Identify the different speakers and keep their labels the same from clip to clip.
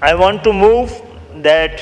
Speaker 1: I want to move that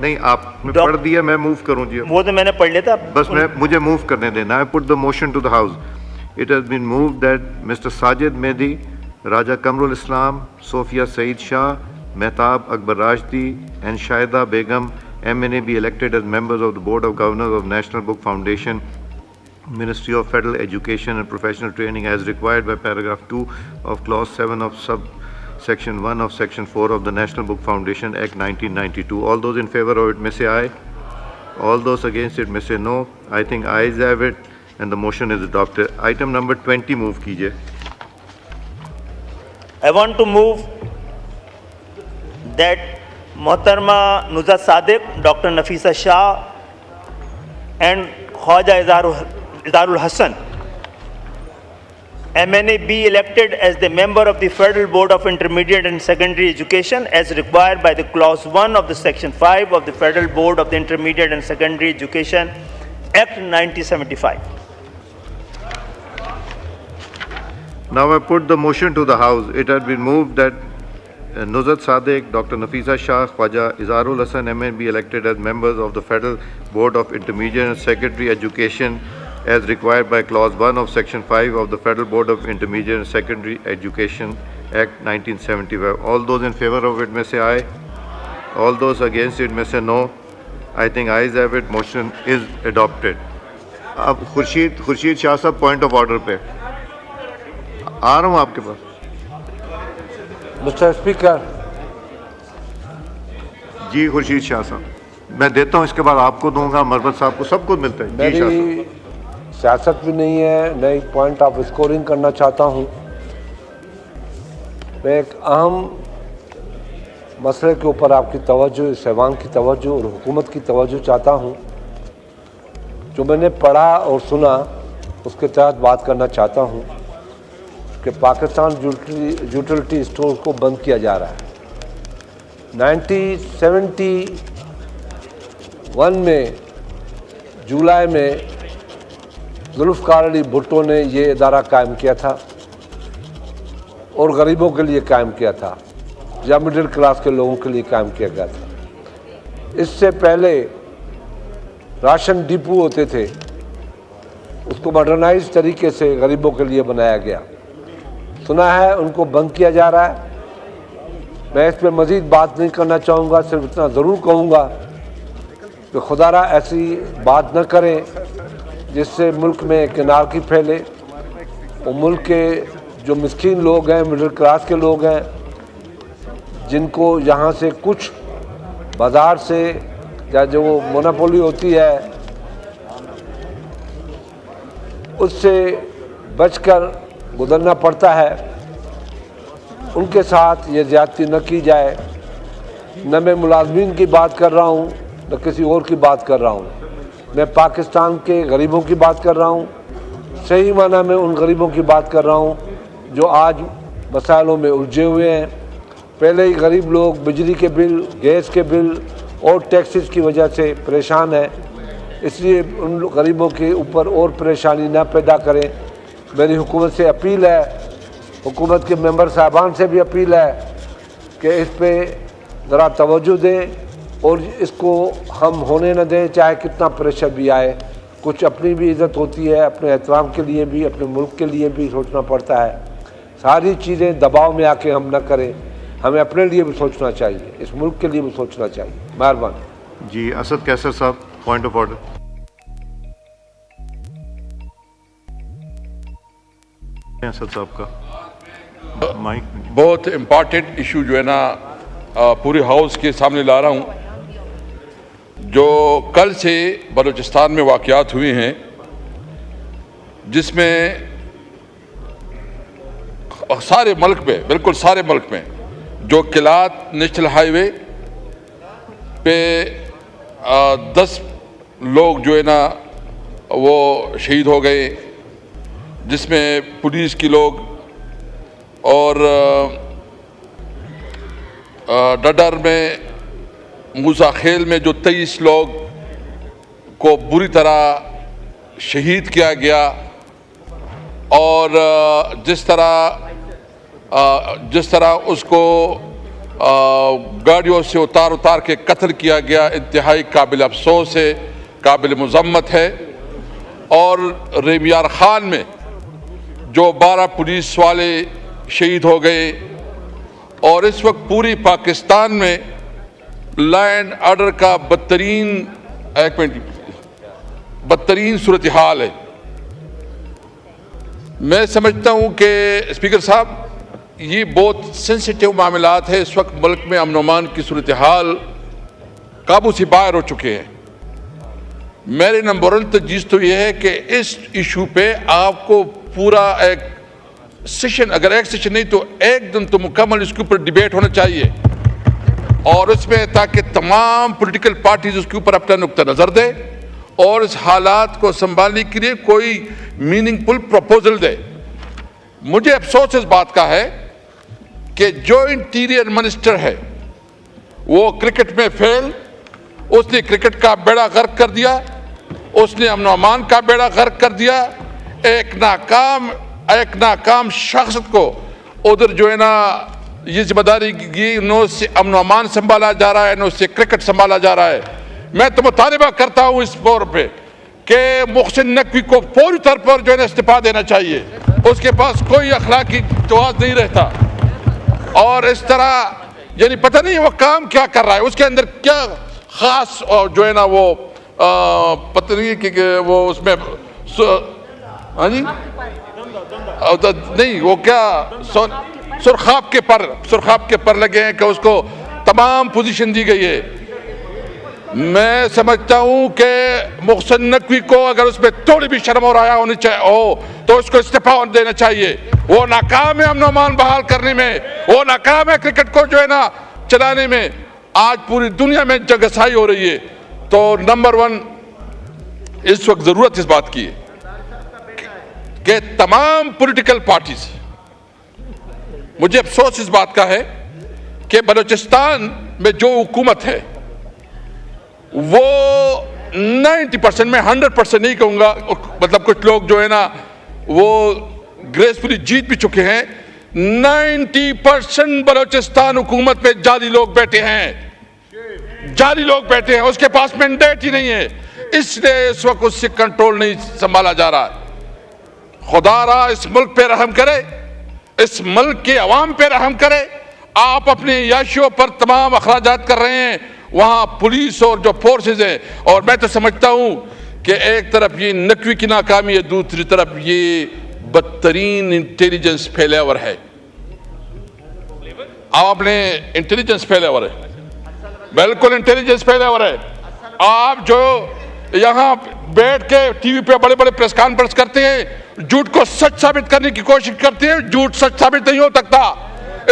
Speaker 2: نہیں آپ نے پڑھ دیا, میں موو کروں جی؟
Speaker 1: وہ تو میں نے پڑھ لیا تھا,
Speaker 2: بس مجھے موو کرنے دینا. I put the motion to the house. It has been moved that Mr. Sajid Mehdi, Raja Kamrul Islam, Sophia Saeed Shah, Mehtab Akbar Rashdi and Shahida Begum MNA be elected as members of the Board of Governors of National Book Foundation, Ministry of Federal Education and Professional Training as required by paragraph 2 of clause 7 of subsection 1 of section 4 of the National Book Foundation Act 1992. All those in favor of it may say aye. All those against it may say no. I think ayes have it and the motion is adopted. Item number 20 move kijiye.
Speaker 1: I want to move that Mohtarma Nuzhat Sadiq, Dr. Nafisa Shah and Khwaja Izharul Hasan MNA be elected as the member of the Federal Board of Intermediate and Secondary Education as required by the clause 1 of the section 5 of the Federal Board of the Intermediate and Secondary Education Act 1975.
Speaker 2: Now I put the motion to the House. It had been moved that Nuzhat Sadiq, Dr. Nafisa Shah, Khwaja Izharul Hasan MNA be elected as members of the Federal Board of Intermediate and Secondary Education as required by clause 1 of section 5 of the Federal Board of Intermediate and Secondary Education Act 1975. All those in favor of it may say aye. All those against it may say no. I think ayes have it. Motion is adopted. اب خورشید شاہ صاحب point of order پہ آ رہا ہوں آپ کے پاس.
Speaker 3: Mister Speaker.
Speaker 2: جی خورشید شاہ صاحب میں دیتا ہوں, اس کے بعد آپ کو دوں گا, مربت صاحب کو, سب کو ملتا ہے. جی شاہ
Speaker 3: میری سیاست بھی نہیں ہے, میں ایک پوائنٹ آف اسکورنگ کرنا چاہتا ہوں. میں ایک اہم مسئلے کے اوپر آپ کی توجہ, اس ایوان کی توجہ اور حکومت کی توجہ چاہتا ہوں. جو میں نے پڑھا اور سنا اس کے تحت بات کرنا چاہتا ہوں کہ پاکستان یوٹیلٹی اسٹور کو بند کیا جا رہا ہے. 1971 میں جولائی میں ذوالفقار علی بھٹو نے یہ ادارہ قائم کیا تھا اور غریبوں کے لیے قائم کیا تھا یا مڈل کلاس کے لوگوں کے لیے قائم کیا گیا تھا. اس سے پہلے راشن ڈپو ہوتے تھے, اس کو ماڈرنائز طریقے سے غریبوں کے لیے بنایا گیا. سنا ہے ان کو بند کیا جا رہا ہے. میں اس پہ مزید بات نہیں کرنا چاہوں گا, صرف اتنا ضرور کہوں گا کہ خدا را ایسی بات نہ کریں جس سے ملک میں ایک انارکی پھیلے. اور ملک کے جو مسکین لوگ ہیں, مڈل کلاس کے لوگ ہیں, جن کو یہاں سے کچھ بازار سے یا جو مونوپولی ہوتی ہے اس سے بچ کر گزرنا پڑتا ہے, ان کے ساتھ یہ زیادتی نہ کی جائے. نہ میں ملازمین کی بات کر رہا ہوں نہ کسی اور کی بات کر رہا ہوں, میں پاکستان کے غریبوں کی بات کر رہا ہوں. صحیح معنی میں ان غریبوں کی بات کر رہا ہوں جو آج مسائلوں میں الجھے ہوئے ہیں. پہلے ہی غریب لوگ بجلی کے بل, گیس کے بل اور ٹیکسز کی وجہ سے پریشان ہیں, اس لیے ان غریبوں کے اوپر اور پریشانی نہ پیدا کریں. میری حکومت سے اپیل ہے, حکومت کے ممبر صاحبان سے بھی اپیل ہے کہ اس پہ ذرا توجہ دیں اور اس کو ہم ہونے نہ دیں, چاہے کتنا پریشر بھی آئے. کچھ اپنی بھی عزت ہوتی ہے, اپنے احترام کے لیے بھی, اپنے ملک کے لیے بھی سوچنا پڑتا ہے. ساری چیزیں دباؤ میں آ کے ہم نہ کریں, ہمیں اپنے لیے بھی سوچنا چاہیے, اس ملک کے لیے بھی سوچنا چاہیے. مہربانی.
Speaker 2: جی اسد کیسر صاحب پوائنٹ آف آرڈر. اسد صاحب کا مائک.
Speaker 4: بہت امپارٹنٹ ایشو جو ہے نا پورے ہاؤس کے سامنے لا رہا ہوں. جو کل سے بلوچستان میں واقعات ہوئے ہیں جس میں سارے ملک میں, بالکل سارے ملک میں, جو کلات نیشنل ہائی وے پہ 10 لوگ جو ہے نا وہ شہید ہو گئے, جس میں پولیس کے لوگ اور ڈڈر میں موسیٰ خیل میں جو 23 لوگ کو بری طرح شہید کیا گیا. اور جس طرح اس کو گاڑیوں سے اتار کے قتل کیا گیا، انتہائی قابل افسوس ہے، قابل مذمت ہے۔ اور ریمیار خان میں جو 12 پولیس والے شہید ہو گئے، اور اس وقت پوری پاکستان میں لائن آرڈر کا بدترین صورتحال ہے۔ میں سمجھتا ہوں کہ اسپیکر صاحب یہ بہت سینسیٹیو معاملات ہیں۔ اس وقت ملک میں امن و امان کی صورتحال قابو سے باہر ہو چکے ہیں۔ میرے نمبر 1 تجویز تو یہ ہے کہ اس ایشو پہ آپ کو پورا ایک سیشن، اگر ایک سیشن نہیں تو ایک دن تو مکمل اس کے اوپر ڈیبیٹ ہونا چاہیے، اور اس میں تاکہ تمام پولیٹیکل پارٹیز اس کے اوپر اپنا نقطہ نظر دے اور اس حالات کو سنبھالنے کے لیے کوئی میننگ فل پروپوزل دے۔ مجھے افسوس اس بات کا ہے کہ جو انٹیریئر منسٹر ہے وہ کرکٹ میں فیل، اس نے کرکٹ کا بیڑا غرق کر دیا، اس نے امن و امان کا بیڑا غرق کر دیا۔ ایک ناکام شخص کو ادھر جو ہے نا یہ ذمہ داری کی، نہ اس سے امن و امان سنبھالا جا رہا ہے، نہ اس سے کرکٹ سنبھالا جا رہا ہے۔ میں تو مطالبہ کرتا ہوں اس فور پہ کہ محسن نقوی کو فوری طور پر جو ہے نا استعفیٰ دینا چاہیے، اس کے پاس کوئی اخلاقی جواز نہیں رہتا، اور اس طرح یعنی پتہ نہیں وہ کام کیا کر رہا ہے، اس کے اندر کیا خاص جو ہے نا وہ پتہ نہیں کہ وہ اس میں ہاں جی نہیں وہ کیا سرخاب کے پر لگے ہیں کہ اس کو تمام پوزیشن دی گئی ہے۔ میں سمجھتا ہوں کہ محسن نقوی کو اگر اس میں تھوڑی بھی شرم اور حیا ہونی چاہیے تو اس کو استعفیٰ دینا چاہیے۔ وہ ناکام ہے امن و امان بحال کرنے میں، وہ ناکام ہے کرکٹ کو جو ہے نا چلانے میں۔ آج پوری دنیا میں جگسائی ہو رہی ہے، تو نمبر 1 اس وقت ضرورت اس بات کی ہے کہ تمام پولیٹیکل پارٹیز، مجھے افسوس اس بات کا ہے کہ بلوچستان میں جو حکومت ہے وہ 90% میں 100% نہیں کہوں گا، مطلب کچھ لوگ جو ہے نا وہ گریسفلی جیت بھی چکے ہیں، 90% بلوچستان حکومت میں جعلی لوگ بیٹھے ہیں، اس کے پاس مینڈیٹ ہی نہیں ہے، اس لیے اس وقت اس سے کنٹرول نہیں سنبھالا جا رہا ہے۔ خدا را اس ملک پہ رحم کرے، اس ملک کے عوام پہ رحم کرے۔ آپ اپنے عیاشیوں پر تمام اخراجات کر رہے ہیں، وہاں پولیس اور جو فورسز ہیں، اور میں تو سمجھتا ہوں کہ ایک طرف یہ نقوی کی ناکامی ہے، دوسری طرف یہ بدترین انٹیلیجنس فیلیور ہے۔ آپ نے انٹیلیجنس فیلیور ہے، بالکل انٹیلیجنس فیلیور ہے۔ آپ جو یہاں بیٹھ کے ٹی وی پہ بڑے بڑے پریس کانفرنس کرتے ہیں، جھوٹ کو سچ ثابت کرنے کی کوشش کرتے ہیں، جھوٹ سچ ثابت نہیں ہو سکتا۔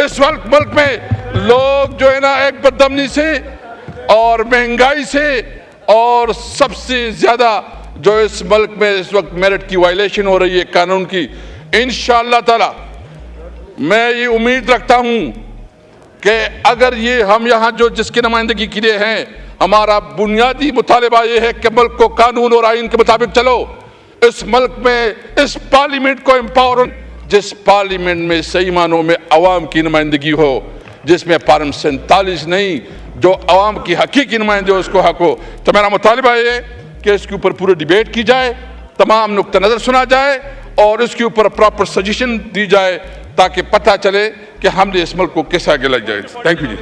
Speaker 4: اس وقت ملک میں لوگ جو ہے نا ایک بدامنی سے اور مہنگائی سے، اور سب سے زیادہ جو اس ملک میں اس وقت میرٹ کی وائلیشن ہو رہی ہے قانون کی، انشاءاللہ تعالی میں یہ امید رکھتا ہوں کہ اگر یہ ہم یہاں جو جس کی نمائندگی کے لیے ہیں، ہمارا بنیادی مطالبہ یہ ہے کہ ملک کو قانون اور آئین کے مطابق چلو، اس ملک میں اس پارلیمنٹ کو امپاور، جس پارلیمنٹ میں صحیح معنوں میں عوام کی نمائندگی ہو، جس میں فارم 47 نہیں، جو عوام کی حقیقی نمائندے ہو، اس کو حق ہو۔ تو میرا مطالبہ یہ ہے کہ اس کے اوپر پورے ڈیبیٹ کی جائے، تمام نقطہ نظر سنا جائے، اور اس کے اوپر پراپر سجیشن دی جائے، تاکہ پتہ چلے کہ ہم نے اس ملک کو کیسے آگے لے جائے۔ Thank you G.